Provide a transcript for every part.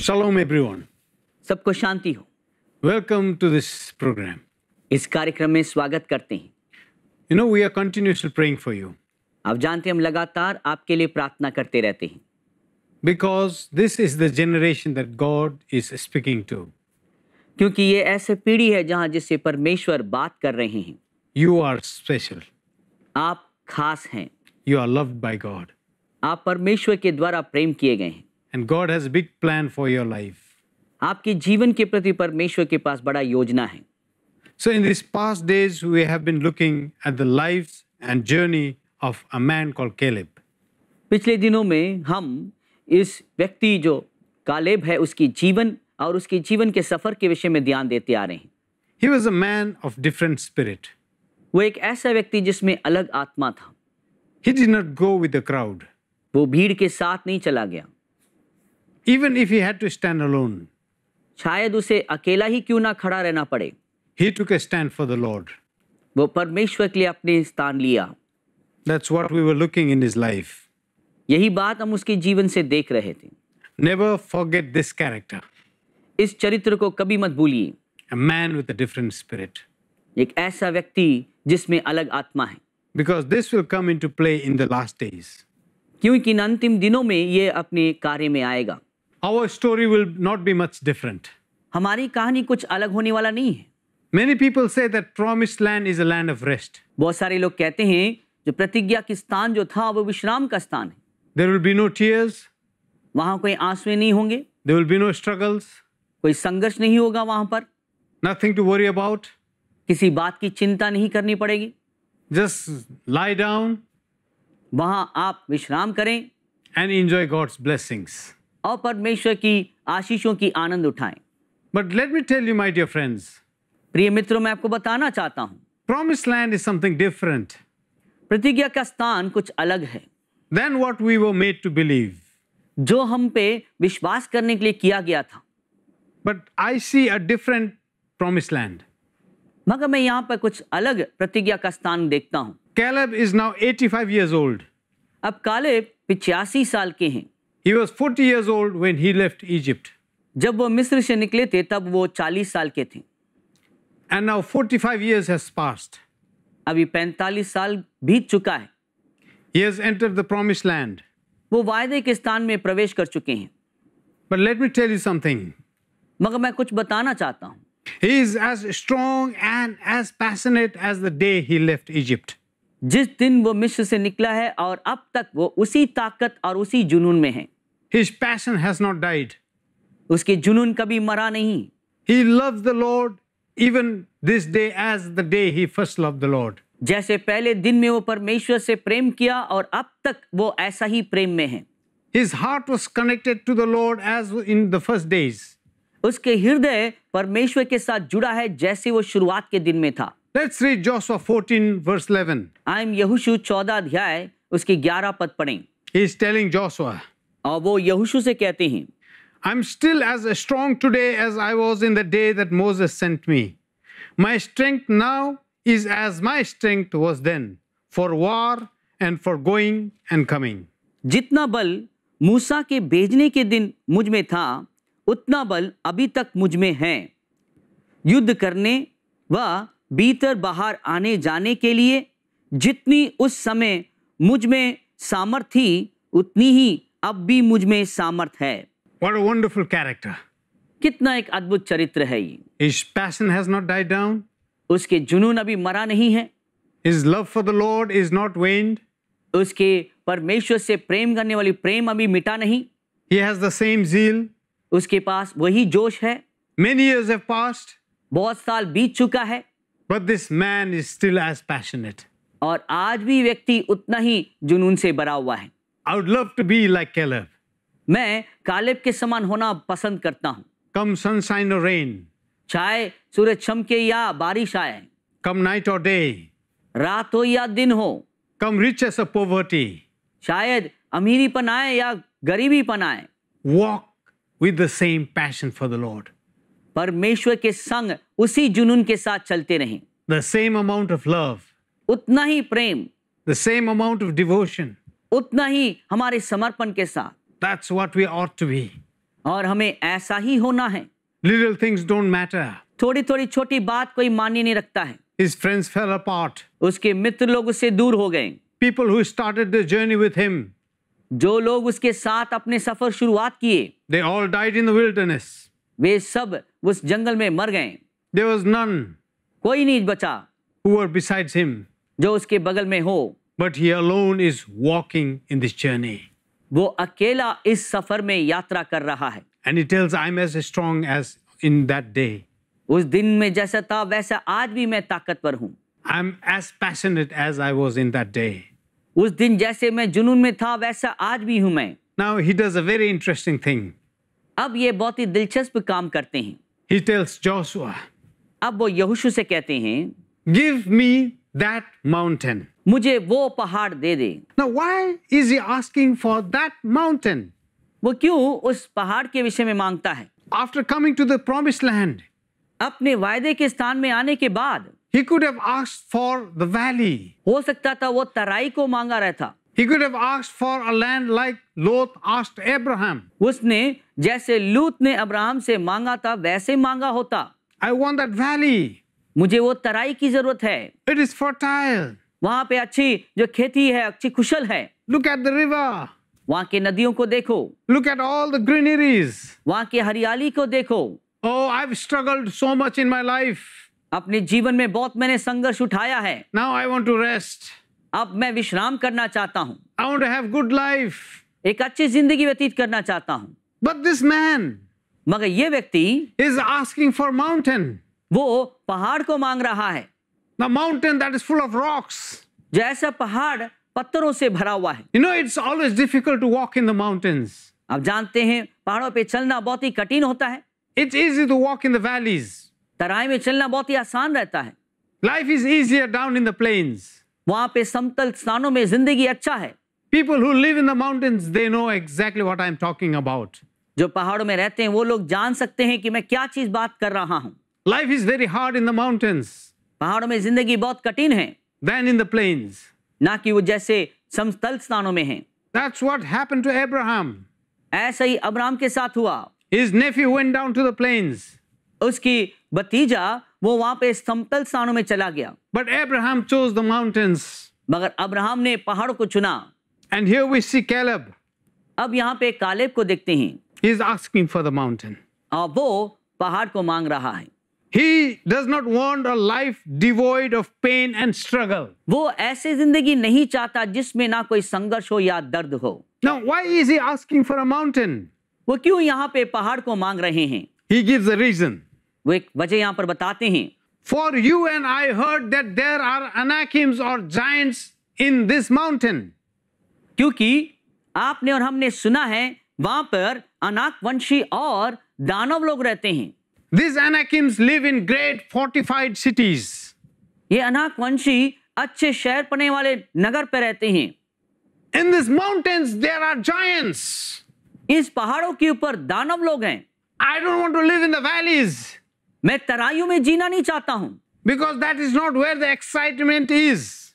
Shalom everyone. सबको शांति हो। Welcome to this program. इस कार्यक्रम में स्वागत करते हैं। You know, we are continuously praying for you आप जानते हैं हम लगातार आपके लिए प्रार्थना करते रहते हैं, because this is the generation that God is speaking to. क्योंकि ये ऐसे पीढ़ी है जहां जिससे परमेश्वर बात कर रहे हैं। You are special. आप खास हैं, You are loved by God. आप परमेश्वर के द्वारा प्रेम किए गए हैं। And God has a big plan for your life. आपके जीवन के प्रति परमेश्वर के पास बड़ा योजना है। So in these past days, we have been looking at the lives and journey of a man called Caleb. पिछले दिनों में हम इस व्यक्ति जो कालेब है उसकी जीवन और उसके जीवन के सफर के विषय में ध्यान देते आ रहे हैं। He was a man of different spirit. वो एक ऐसा व्यक्ति जिसमें अलग आत्मा था। He did not go with the crowd. वो भीड़ के साथ नहीं चला गया। Even if he had to stand alone, शायद उसे अकेला ही क्यों ना खड़ा रहना पड़े, he took a stand for the Lord. वो परमेश्वर के लिए अपने स्थान लिया। That's what we were looking in his life. यही बात हम उसके जीवन से देख रहे थे। Never forget this character, इस चरित्र को कभी मत भूलिए। a man with a different spirit, एक ऐसा व्यक्ति जिसमें अलग आत्मा है, because this will come into play in the last days. क्योंकि इन अंतिम दिनों में ये अपने कार्य में आएगा। Our story will not be much different. हमारी कहानी कुछ अलग होने वाला नहीं है। Many people say that promised land is a land of rest. बहुत सारे लोग कहते हैं जो प्रतिज्ञा की स्थान जो था वो विश्राम का स्थान है। There will be no tears, वहां कोई आंसू नहीं होंगे, there will be no struggles, कोई संघर्ष नहीं होगा वहां पर, nothing to worry about. किसी बात की चिंता नहीं करनी पड़ेगी। Just lie down वहां आप विश्राम करें and enjoy God's blessings. और परमेश्वर की आशीषों की आनंद उठाएं। But let me tell you, my dear friends, प्रिय मित्रों, मैं आपको बताना चाहता हूं, promised land is something different प्रतिज्ञा का स्थान कुछ अलग है than what we were made to believe. जो हम पे विश्वास करने के लिए किया गया था। But I see a different promised land. मगर मैं यहाँ पर कुछ अलग प्रतिज्ञा का स्थान देखता हूँ। Caleb is now 85 years old. अब कालेब 85 साल के हैं। He was 40 years old when he left Egypt. जब वो मिस्र से निकले थे तब वो 40 साल के थे। And now 45 years has passed. अभी 45 साल बीत चुका है। He has entered the promised land. वो वायदे के स्थान में प्रवेश कर चुके हैं। But let me tell you something. मगर मैं कुछ बताना चाहता हूँ। He is as strong and as passionate as the day he left Egypt. जिस दिन वो मिस्र से निकला है और अब तक वो उसी ताकत और उसी जुनून में है। His passion has not died. उसके जुनून कभी मरा नहीं। He loves the Lord even this day as the day he first loved the Lord. जैसे पहले दिन में वो परमेश्वर से प्रेम किया और अब तक वो ऐसा ही प्रेम में है। His heart was connected to the Lord as in the first days. उसके हृदय परमेश्वर के साथ जुड़ा है जैसे वो शुरुआत के दिन में था। Let's read Joshua 14 verse 11. हम यहोशू 14 अध्याय उसके 11 पद पढ़ें। He is telling Joshua, और वो यहोशू से कहते हैं, I'm still as strong today as I was in the day that Moses sent me. My strength now is as my strength was then, for war and for going and coming. जितना बल मूसा के भेजने के दिन मुझ में था उतना बल अभी तक मुझ में है, युद्ध करने व भीतर बाहर आने जाने के लिए। जितनी उस समय मुझ में सामर्थ थी उतनी ही अब भी मुझ में सामर्थ है। What a wonderful character. कितना एक अद्भुत चरित्र है ये। His passion has not died down. उसके जुनून अभी मरा नहीं है। His love for the Lord is not waned. उसके परमेश्वर से प्रेम करने वाली प्रेम अभी मिटा नहीं। He has the same zeal. उसके पास वही जोश है। Many years have passed, बहुत साल बीत चुका है but this man is still as passionate. और आज भी व्यक्ति उतना ही जुनून से भरा हुआ है। I would love to be like Caleb. मैं कालेब के समान होना पसंद करता हूँ। Come sunshine or rain, चाहे सूरज चमके या बारिश आए, come night or day, रात हो या दिन हो, come riches or poverty, शायद अमीरीपन आए या गरीबीपन आए, walk with the same passion for the Lord. परमेश्वर के संग उसी जुनून के साथ चलते रहें। The same amount of love, उतना ही प्रेम, the same amount of devotion. उतना ही हमारे समर्पण के साथ। That's what we ought to be. और हमें ऐसा ही होना है। Little things don't matter. थोड़ी थोड़ी छोटी बात कोई मायने नहीं रखता है। His friends fell apart. उसके मित्र लोग उससे दूर हो गए। People who started the journey with him, जो लोग उसके साथ अपने सफर शुरुआत किए, they all died in the wilderness. वे सब उस जंगल में मर गए। There was none कोई नहीं बचा who were besides him, जो उसके बगल में हो। but he alone is walking in this journey. वो अकेला इस सफर में यात्रा कर रहा है। And he tells, I'm as strong as in that day. उस दिन में जैसा था वैसा आज भी मैं ताकतवर हूँ। I'm as passionate as I was in that day. उस दिन जैसे मैं जुनून में था वैसा आज भी हूँ मैं। Now he does a very interesting thing. अब ये बहुत ही दिलचस्प काम करते हैं। He tells Joshua, अब वो यहोशू से कहते हैं, give me that mountain. मुझे वो पहाड़ दे दे। Now why is he asking for that mountain? वो क्यों उस पहाड़ के विषय में मांगता है? After coming to the promised land, अपने वायदे के स्थान में आने के बाद he could have asked for the valley. हो सकता था वो तराई को मांगा रहता। He could have asked for a land like Lot asked Abraham. उसने जैसे लूत ने अब्राहम से मांगा था वैसे मांगा होता। I want that valley. मुझे वो तराई की जरूरत है। It is fertile. वहां पे अच्छी जो खेती है, अच्छी कुशल है। Look at the river. वहां के नदियों को देखो, Look at all the greeneries. वहां की हरियाली को देखो। Oh, I've struggled so much in my life. अपने जीवन में बहुत मैंने संघर्ष उठाया है। Now I want to rest. अब मैं विश्राम करना चाहता हूँ। I want to have good life. एक अच्छी जिंदगी व्यतीत करना चाहता हूँ। But this man मगर ये व्यक्ति is asking for mountain. वो पहाड़ को मांग रहा है। The mountain that is full of rocks. जो ऐसा पहाड़ पत्थरों से भरा हुआ है। You know, it's always difficult to walk in the mountains. आप जानते हैं पहाड़ों पे चलना बहुत ही कठिन होता है। It's easy to walk in the valleys. तराई में चलना बहुत ही आसान रहता है। Life is easier down in the plains. वहां पे समतल स्थानों में जिंदगी अच्छा है। People who live in the mountains, they know exactly what I'm talking about. जो पहाड़ों में रहते हैं वो लोग जान सकते हैं कि मैं क्या चीज बात कर रहा हूँ। Life is very hard in the mountains पहाड़ों में जिंदगी बहुत कठिन है, than in the plains. ना कि वो जैसे समतल स्थानों में है। That's what happened to Abraham. ऐसा ही अब्राहम के साथ हुआ। His nephew went down to the plains, उसकी भतीजा वो वहां पे समतल स्थानों में चला गया, but Abraham chose the mountains. मगर अब्राहम ने पहाड़ों को चुना। And here we see Caleb. अब यहाँ पे कालेब को देखते हैं He's asking for the mountain. और वो पहाड़ को मांग रहा है। He does not want a life devoid of pain and struggle. वो ऐसे जिंदगी नहीं चाहता जिसमें ना कोई संघर्ष हो या दर्द हो। Now, why is he asking for a mountain? वो क्यों यहाँ पे पहाड़ को मांग रहे हैं? He gives a reason. वो एक वजह यहाँ पर बताते हैं। For you and I heard that there are Anakims or giants in this mountain. क्योंकि आपने और हमने सुना है वहां पर अनाक वंशी और दानव लोग रहते हैं। These Anakims live in great fortified cities. ये अनाक वंशी अच्छे शहर पड़ने वाले नगर पे रहते हैं। In these mountains, there are giants. इस पहाड़ों के ऊपर दानव लोग हैं। I don't want to live in the valleys मैं तराइयों में जीना नहीं चाहता हूं, because that is not where the excitement is.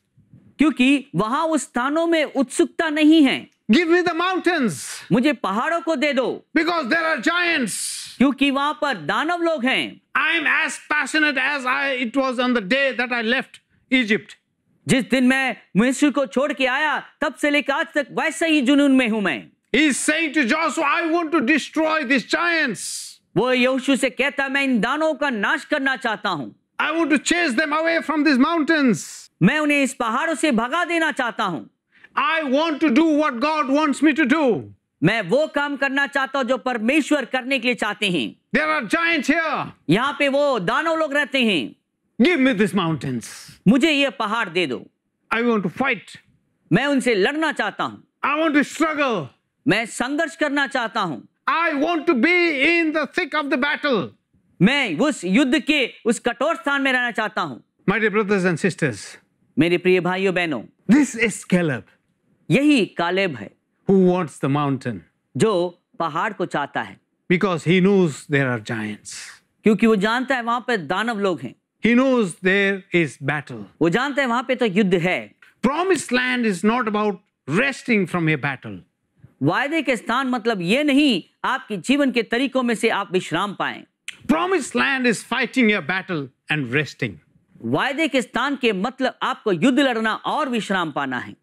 क्योंकि वहां उस स्थानों में उत्सुकता नहीं है। Give me the mountains मुझे पहाड़ों को दे दो, because there are giants. क्योंकि वहां पर दानव लोग हैं। I'm as passionate as it was on the day that I left Egypt. जिस दिन मैं मिस्र को छोड़ के आया तब से लेकर आज तक वैसे ही जुनून में हूं मैं। He's saying to Joshua, I want to destroy these giants. वो यहोशू से कहता मैं इन दानवों का नाश करना चाहता हूं। I want to chase them away from these mountains. मैं उन्हें इस पहाड़ों से भगा देना चाहता हूं। I want to do what God wants me to do. मैं वो काम करना चाहता हूं जो परमेश्वर करने के लिए चाहते हैं। There are giants here. यहाँ पे वो दानव लोग रहते हैं। Give me these mountains. मुझे ये पहाड़ दे दो। I want to fight. मैं उनसे लड़ना चाहता हूं। I want to struggle. मैं संघर्ष करना चाहता हूं। I want to be in the thick of the battle. मैं उस युद्ध के उस कठोर स्थान में रहना चाहता हूं। My dear brothers and sisters, मेरे प्रिय भाइयों बहनों, this is Caleb यही कालेब है who wants the mountain जो पहाड़ को चाहता है, because he knows there are giants. क्योंकि वो जानता है वहां पे दानव लोग हैं। He knows there is battle. वो जानता है वहां पे तो युद्ध है। Promised land is not about resting from a battle. वायदे के स्थान मतलब ये नहीं आपके जीवन के तरीकों में से आप विश्राम पाएं। Promised land is fighting your battle and resting. वायदे के स्थान के मतलब आपको युद्ध लड़ना और विश्राम पाना है।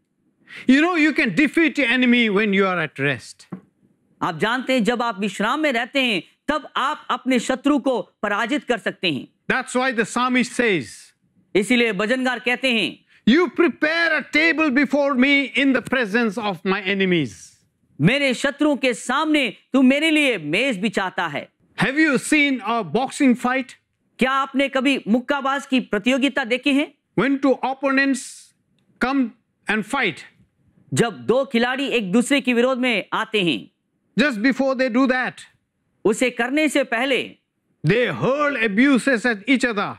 You know, you can defeat your enemy when you are at rest. आप जानते हैं जब आप विश्राम में रहते हैं तब आप अपने शत्रु को पराजित कर सकते हैं। That's why the psalmist says, इसीलिए भजनकार कहते हैं, You prepare a table before me in the presence of my enemies. मेरे शत्रुओं के सामने तू मेरे लिए मेज बिछाता है। Have you seen a boxing fight? क्या आपने कभी मुक्काबाज की प्रतियोगिता देखी है? When two opponents come and fight, जब दो खिलाड़ी एक दूसरे के विरोध में आते हैं, just before they do that, उसे करने से पहले they hurl abuses at each other.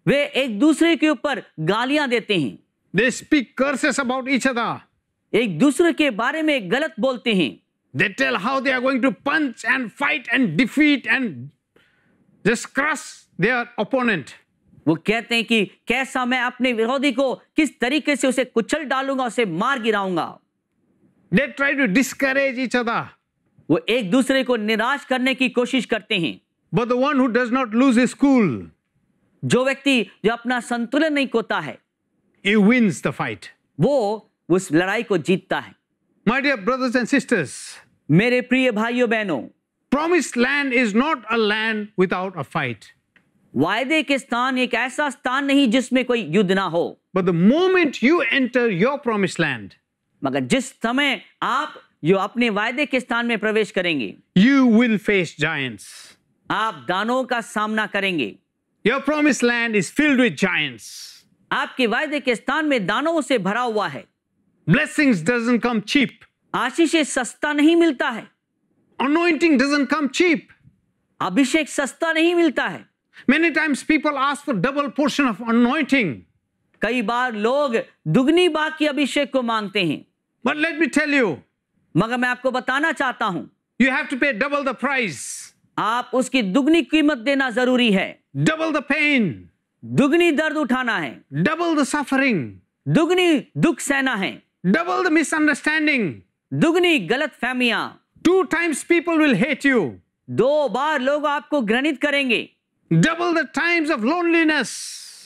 वे एक दूसरे के ऊपर गालियां देते हैं, They speak curses about each other. एक दूसरे के बारे में गलत बोलते हैं। They tell how they are going to punch and fight and defeat and just crush their opponent. वो कहते हैं कि कैसा मैं अपने विरोधी को किस तरीके से उसे कुचल डालूंगा, उसे मार गिराऊंगा। They try to discourage each other. वो एक दूसरे को निराश करने की कोशिश करते हैं। But the one who does not lose his cool, जो व्यक्ति जो अपना संतुलन नहीं खोता है, he wins the fight. वो उस लड़ाई को जीतता है। My dear brothers and sisters, मेरे प्रिय भाइयों बहनों, promised land is not a land without a fight. वायदे के स्थान एक ऐसा स्थान नहीं जिसमें कोई युद्ध ना हो, But the moment you enter your promised land, मगर जिस समय आप जो अपने वायदे के स्थान में प्रवेश करेंगे, you will face giants. आप दानवों का सामना करेंगे। Your promised land is filled with giants. आपके वायदे के स्थान में दानवों से भरा हुआ है। Blessings doesn't come cheap. आशीष सस्ता नहीं मिलता है। Anointing doesn't come cheap. अभिषेक सस्ता नहीं मिलता है। Many times people ask for double portion of anointing. कई बार लोग दुगनी बात की अभिषेक को मांगते हैं, But let me tell you, मगर मैं आपको बताना चाहता हूं, you have to pay double the price, आप उसकी दुगनी कीमत देना जरूरी है। double the pain, दुगनी दर्द उठाना है, double the suffering, दुगनी दुख सहना है, double the misunderstanding. दुगनी गलत फहमियां। 2 times people will hate you. 2 बार लोग आपको घृणित करेंगे। Double the times of loneliness.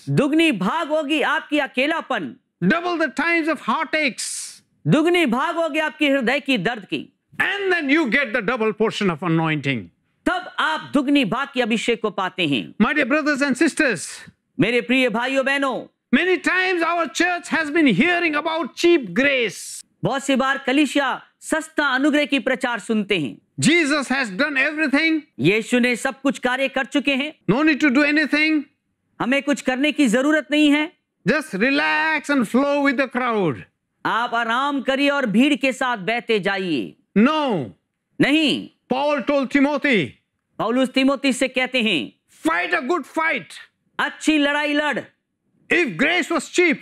दुगनी भाग होगी आपकी अकेलापन। Double the times of heartaches. दुगनी भाग होगी आपकी हृदय की दर्द की। And then you get the double portion of anointing. तब आप दुगनी भाग की अभिषेक को पाते हैं। My dear brothers and sisters, मेरे प्रिय भाइयों बहनों, many times our church has been hearing about cheap grace. बहुत सी बार कलीसिया सस्ता अनुग्रह की प्रचार सुनते हैं। Jesus has done everything. यीशु ने सब कुछ कार्य कर चुके हैं, No need to do anything. हमें कुछ करने की जरूरत नहीं है। Just relax and flow with the crowd. आप आराम करिए और भीड़ के साथ बहते जाइए। No. नहीं, Paul told Timothy, पौलुस तीमोथी से कहते हैं, fight a good fight. अच्छी लड़ाई लड़। If grace was cheap,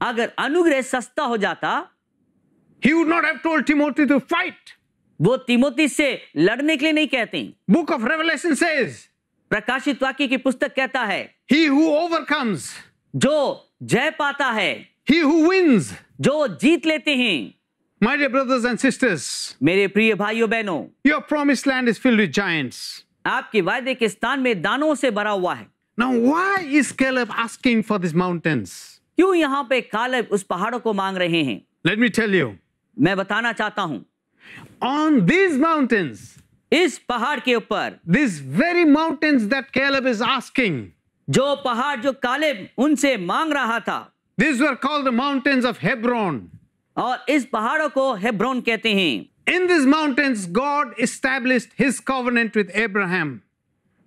अगर अनुग्रह सस्ता हो जाता, he would not have told Timothy to fight. वो तीमोथी से लड़ने के लिए नहीं कहते। Book of Revelation says, प्रकाशित वाक्य की पुस्तक कहता है, he who overcomes, जो जय पाता है, he who wins. जो जीत लेते हैं। My dear brothers and sisters, मेरे प्रिय भाइयों बहनों, your promised land is filled with giants. आपके वायदे के स्थान में दानों से भरा हुआ है। Now, why is Caleb asking for these mountains? क्यों यहाँ पे कालेब उस पहाड़ों को मांग रहे हैं? Let me tell you. मैं बताना चाहता हूं, On these mountains, इस पहाड़ के ऊपर, these very mountains that Caleb is asking, जो पहाड़ जो कालेब उनसे मांग रहा था, these were called the mountains of Hebron. और इस पहाड़ों को हेब्रोन कहते हैं। In these mountains, God established his covenant with Abraham.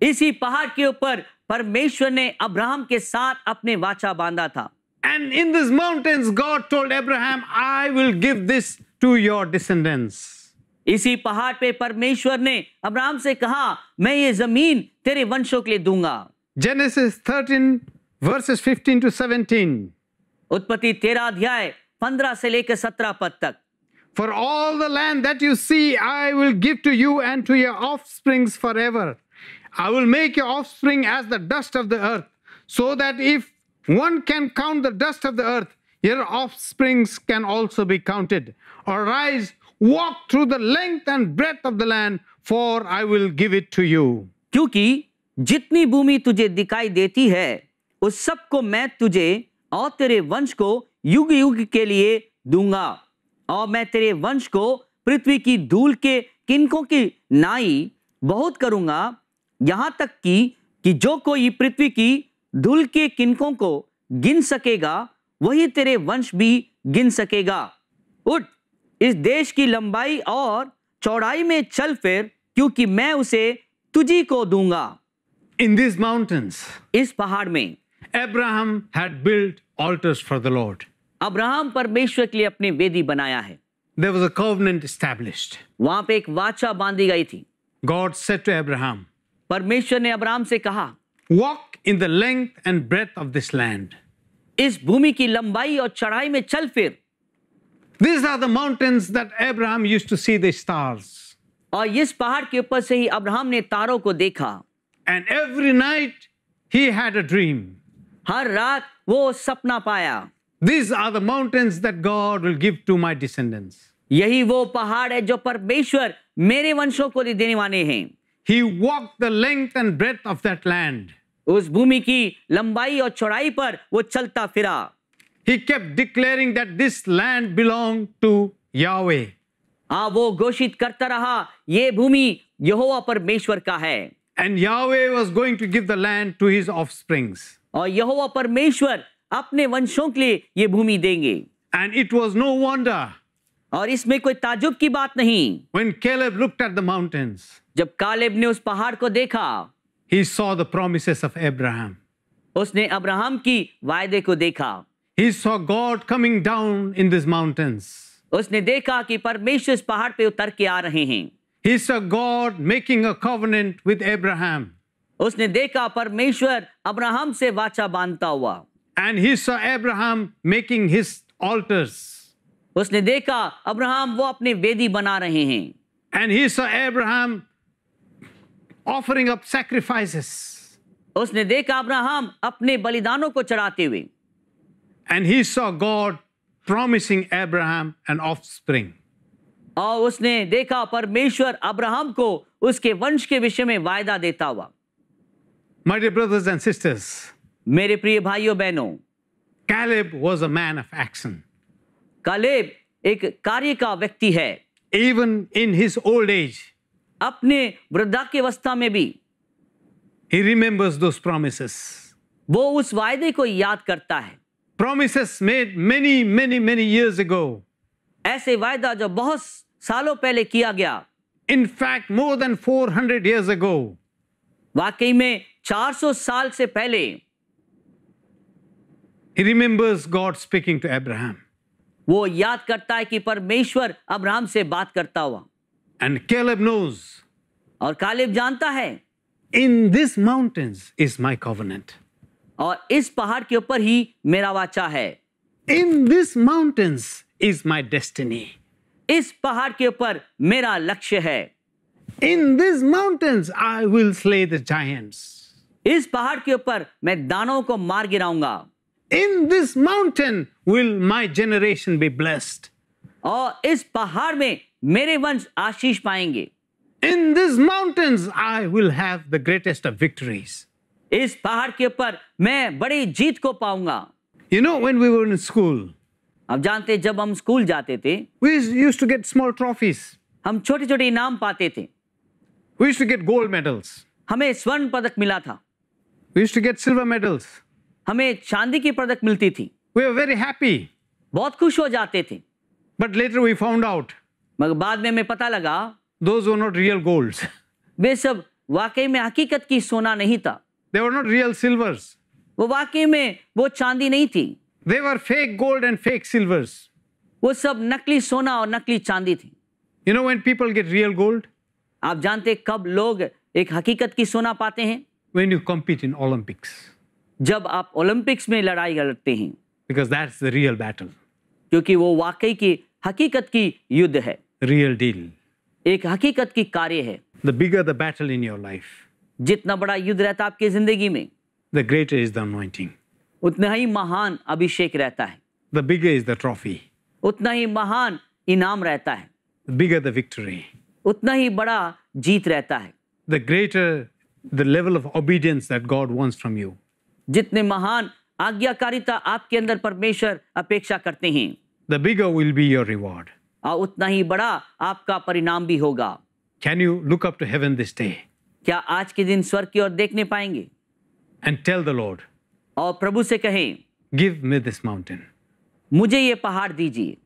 इसी पहाड़ के ऊपर परमेश्वर ने अब्राहम के साथ अपने वाचा बांधा था। And in these mountains, God told Abraham, I will give this to your descendants. इसी पहाड़ पे परमेश्वर ने अब्राहम से कहा, मैं ये जमीन तेरे वंशों के लिए दूंगा। Genesis 13, verses 15 to 17. उत्पत्ति 13 अध्याय 15 से लेकर 17 पद तक। For all the land that you see, I will give to you and to your offsprings forever. I will make your offspring as the dust of the earth, so that if one can count the dust of the earth, your offsprings can also be counted. Arise, walk through the length and breadth of the land, for I will give it to you. क्योंकि जितनी भूमि तुझे दिखाई देती है उस सब को मैं तुझे और तेरे वंश को युग युग के लिए दूंगा, और मैं तेरे वंश को पृथ्वी की धूल के किनकों की नाई बहुत करूंगा, यहां तक कि जो कोई पृथ्वी की धूल के किनकों को गिन सकेगा वही तेरे वंश भी गिन सकेगा। उठ, इस देश की लंबाई और चौड़ाई में चल फिर, क्योंकि मैं उसे तुझी को दूंगा। In these mountains, इस पहाड़ में Abraham had built altars for the Lord. Abraham परमेश्वर के लिए अपनी वेदी बनाया है। There was a covenant established. वहां पे एक वाचा बांधी गई थी। God said to Abraham, परमेश्वर ने अब्राहम से कहा, walk in the length and breadth of this land. इस भूमि की लंबाई और चढ़ाई में चल फिर। These are the mountains that Abraham used to see the stars. और इस पहाड़ के ऊपर से ही अब्राहम ने तारों को देखा। And every night he had a dream. हर रात वो सपना पाया। These are the mountains that God will give to my descendants. यही वो पहाड़ है जो परमेश्वर मेरे वंशों को देने वाले हैं। He walked the length and breadth of that land. उस भूमि की लंबाई और चौड़ाई पर वो चलता फिरा। He kept declaring that this land belonged to Yahweh. वो घोषित करता रहा ये भूमि यहोवा परमेश्वर का है। And Yahweh was going to give the land to his offsprings. और यहोवा परमेश्वर अपने वंशों के लिए ये भूमि देंगे। And it was no wonder और इसमें कोई ताजुब की बात नहीं। when Caleb looked at the mountains, जब कालेब ने उस पहाड़ को देखा, he saw the promises of Abraham. उसने अब्राहम की वायदे को देखा। He saw God coming down in these mountains. उसने देखा कि परमेश्वर इस पहाड़ पे उतर के आ रहे हैं। He saw God making a covenant with Abraham. उसने देखा परमेश्वर अब्राहम से वाचा बांधता हुआ। And he saw Abraham making his altars. उसने देखा अब्राहम वो अपने वेदी बना रहे हैं। And he saw Abraham offering up sacrifices. उसने देखा अब्राहम अपने बलिदानों को चढ़ाते हुए। And he saw God promising Abraham an offspring. और उसने देखा परमेश्वर अब्राहम को उसके वंश के विषय में वायदा देता हुआ। My dear brothers and sisters, मेरे प्रिय भाइयों बहनों, Caleb was a man of action. Caleb एक कार्य का व्यक्ति है। Even in his old age, अपने वृद्धावस्था में भी he remembers those promises. वो उस वायदे को याद करता है। Promises made many years ago. ऐसे वायदा जो बहुत सालों पहले किया गया। In fact, more than 400 years ago. वाकई में 400 साल से पहले। He remembers God speaking to Abraham. वो याद करता है कि परमेश्वर अब्राहम से बात करता हुआ। And Caleb knows. और कालेब जानता है, In these mountains is my covenant. और इस पहाड़ के ऊपर ही मेरा वाचा है। In these mountains is my destiny. इस पहाड़ के ऊपर मेरा लक्ष्य है। In these mountains I will slay the giants. इस पहाड़ के ऊपर मैं दानवों को मार गिराऊंगा। In this mountain will my generation be blessed. और इस पहाड़ में मेरे वंश आशीष पाएंगे। In these mountains I will have the greatest of victories. इस पहाड़ के ऊपर मैं बड़ी जीत को पाऊंगा। You know, when we were in school, अब जानते जब हम स्कूल जाते थे, we used to get small trophies. हम छोटे छोटे इनाम पाते थे। We used to get gold medals. हमें स्वर्ण पदक मिला था। We used to get silver medals. हमें चांदी की पदक मिलती थी। We were very happy. बहुत खुश हो जाते थे। But later we found out मगर बाद में हमें पता लगा those were not real golds. वे सब वाकई में हकीकत की सोना नहीं था। They were not real silvers. वो वाकई में वो चांदी नहीं थी। They were fake gold and fake silvers. वो सब नकली सोना और नकली चांदी थी। You know when people get real gold? आप जानते कब लोग एक हकीकत की सोना पाते हैं? When you compete in Olympics. जब आप ओलंपिक्स में लड़ाई लड़ते हैं। Because that's the real battle. क्योंकि वो वाकई की हकीकत की युद्ध है। Real deal. एक हकीकत की कार्य है। The bigger the battle in your life, जितना बड़ा युद्ध रहता है आपकी जिंदगी में, the greater is the anointing. उतना ही महान अभिषेक रहता है। The bigger is the trophy. उतना ही महान इनाम रहता है। the bigger the victory, उतना ही बड़ा जीत रहता है। the greater the level of obedience that God wants from you. जितने महान आज्ञाकारिता आपके अंदर परमेश्वर अपेक्षा करते हैं, The bigger will be your reward. और उतना ही बड़ा आपका परिणाम भी होगा। Can you look up to heaven this day क्या आज के दिन स्वर्ग की ओर देखने पाएंगे and tell the Lord, और प्रभु से कहें, give me this mountain? मुझे ये पहाड़ दीजिए।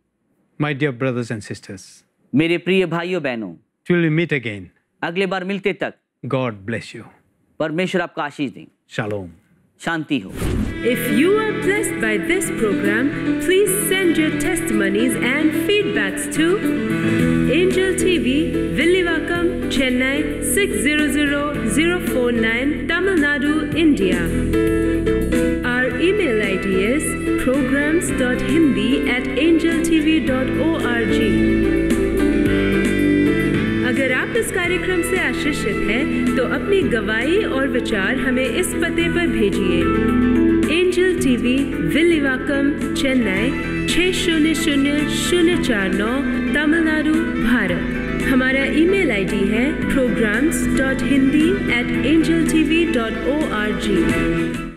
My dear brothers and sisters, मेरे प्रिय भाइयों बहनों, till we meet again, अगले बार मिलते तक God bless you. परमेश्वर आपको आशीष दें। Shalom. शांति हो। If you are blessed by this program, please send your testimonies and feedbacks to Angel TV, Villivakkam, Chennai 600049, Tamil Nadu, India. Our email ID is programs.hindi@angeltv.org. अगर आप इस कार्यक्रम से आशीषित हैं, तो अपनी गवाही और विचार हमें इस पते पर भेजिए। Angel TV, Villivakkam, Chennai 600049, Tamil Nadu, Bharat. हमारा ईमेल आईडी है programs.hindi@angeltv.org।